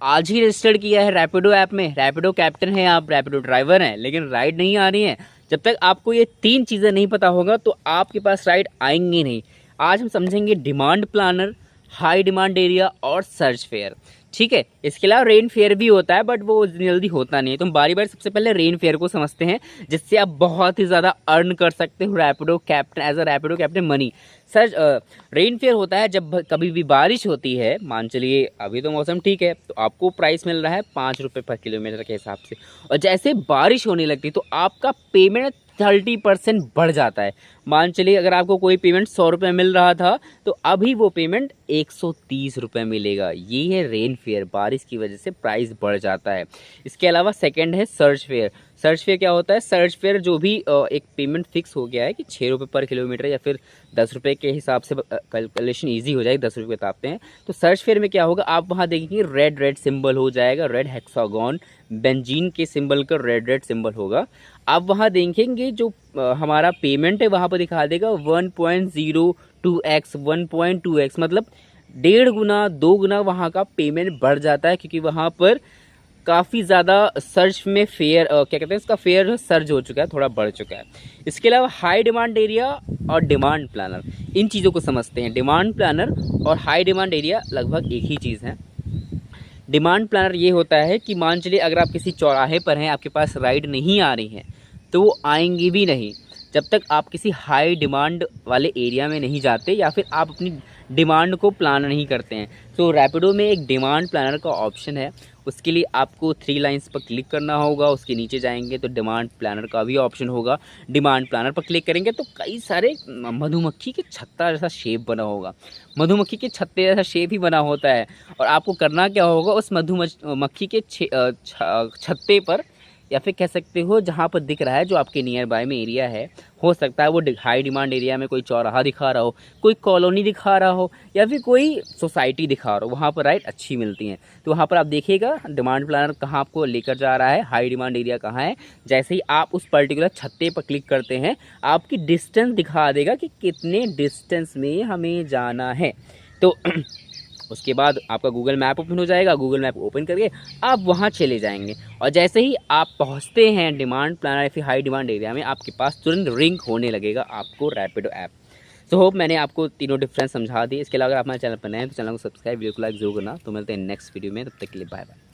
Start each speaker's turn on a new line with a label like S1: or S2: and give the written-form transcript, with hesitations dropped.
S1: आज ही रजिस्टर्ड किया है रैपिडो ऐप में, रैपिडो कैप्टन है आप, रैपिडो ड्राइवर हैं, लेकिन राइड नहीं आ रही है, जब तक आपको ये 3 चीज़ें नहीं पता होगा तो आपके पास राइड आएंगी नहीं। आज हम समझेंगे demand planner, high demand area और सर्च फेयर। ठीक है, इसके अलावा रेन फेयर भी होता है बट वो जल्दी होता नहीं है। तो हम बारी बारी सबसे पहले रेन फेयर को समझते हैं, जिससे आप बहुत ही ज़्यादा अर्न कर सकते हो Rapido captain, as a Rapido captain money. सर रेन फेयर होता है जब कभी भी बारिश होती है, मान चलिए अभी तो मौसम ठीक है तो आपको प्राइस मिल रहा है 5 रुपये पर किलोमीटर के हिसाब से, और जैसे बारिश होने लगती है तो आपका पेमेंट 30% बढ़ जाता है। मान चलिए अगर आपको कोई पेमेंट 100 रुपये मिल रहा था तो अभी वो पेमेंट 130 रुपये मिलेगा। ये है रेन फेयर, बारिश की वजह से प्राइस बढ़ जाता है। इसके अलावा सेकंड है सर्च फेयर। सर्च फेयर क्या होता है? सर्च फेयर जो भी एक पेमेंट फिक्स हो गया है कि 6 रुपये पर किलोमीटर या फिर 10 रुपये के हिसाब से कैलकुलेशन ईजी हो जाएगी, 10 रुपये बताते हैं। तो सर्च फेयर में क्या होगा, आप वहाँ देखेंगे रेड रेड सिंबल हो जाएगा, रेड हेक्सागन, बेंजीन के सिंबल का रेड रेड सिंबल होगा। आप वहाँ देखेंगे जो हमारा पेमेंट है वहाँ पर दिखा देगा 1.02x, 1.2x, मतलब 1.5 गुना 2 गुना वहाँ का पेमेंट बढ़ जाता है, क्योंकि वहाँ पर काफ़ी ज़्यादा सर्च में फेयर क्या कहते हैं इसका फेयर सर्च हो चुका है, थोड़ा बढ़ चुका है। इसके अलावा हाई डिमांड एरिया और डिमांड प्लानर, इन चीज़ों को समझते हैं। डिमांड प्लानर और हाई डिमांड एरिया लगभग एक ही चीज़ है। डिमांड प्लानर ये होता है कि मान चलिए अगर आप किसी चौराहे पर हैं, आपके पास राइड नहीं आ रही है तो वो आएंगी भी नहीं जब तक आप किसी हाई डिमांड वाले एरिया में नहीं जाते या फिर आप अपनी डिमांड को प्लान नहीं करते हैं। तो रैपिडो में एक डिमांड प्लानर का ऑप्शन है, उसके लिए आपको 3 लाइंस पर क्लिक करना होगा। उसके नीचे जाएंगे तो डिमांड प्लानर का भी ऑप्शन होगा। डिमांड प्लानर पर क्लिक करेंगे तो कई सारे मधुमक्खी के छत्ता जैसा शेप बना होगा, मधुमक्खी के छत्ते जैसा शेप ही बना होता है। और आपको करना क्या होगा, उस मधुमक्खी के छत्ते पर या फिर कह सकते हो जहाँ पर दिख रहा है जो आपके नियर बाय में एरिया है, हो सकता है वो हाई डिमांड एरिया में कोई चौराहा दिखा रहा हो, कोई कॉलोनी दिखा रहा हो या फिर कोई सोसाइटी दिखा रहा हो, वहाँ पर राइड अच्छी मिलती हैं। तो वहाँ पर आप देखिएगा डिमांड प्लानर कहाँ आपको लेकर जा रहा है, हाई डिमांड एरिया कहाँ है। जैसे ही आप उस पर्टिकुलर छत्ते पर क्लिक करते हैं आपकी डिस्टेंस दिखा देगा कि कितने डिस्टेंस में हमें जाना है। तो उसके बाद आपका गूगल मैप ओपन हो जाएगा, गूगल मैप ओपन करके आप वहाँ चले जाएंगे और जैसे ही आप पहुँचते हैं डिमांड प्लानर या फिर हाई डिमांड एरिया में, आपके पास तुरंत रिंग होने लगेगा आपको रैपिडो ऐप। सो होप मैंने आपको तीनों डिफरेंस समझा दी। इसके अलावा अगर आप हमारे चैनल पर नए हैं तो चैनल को सब्सक्राइब, वीडियो को लाइक जरूर करना। तो मिलते हैं नेक्स्ट वीडियो में, तब तक के लिए बाय बाय।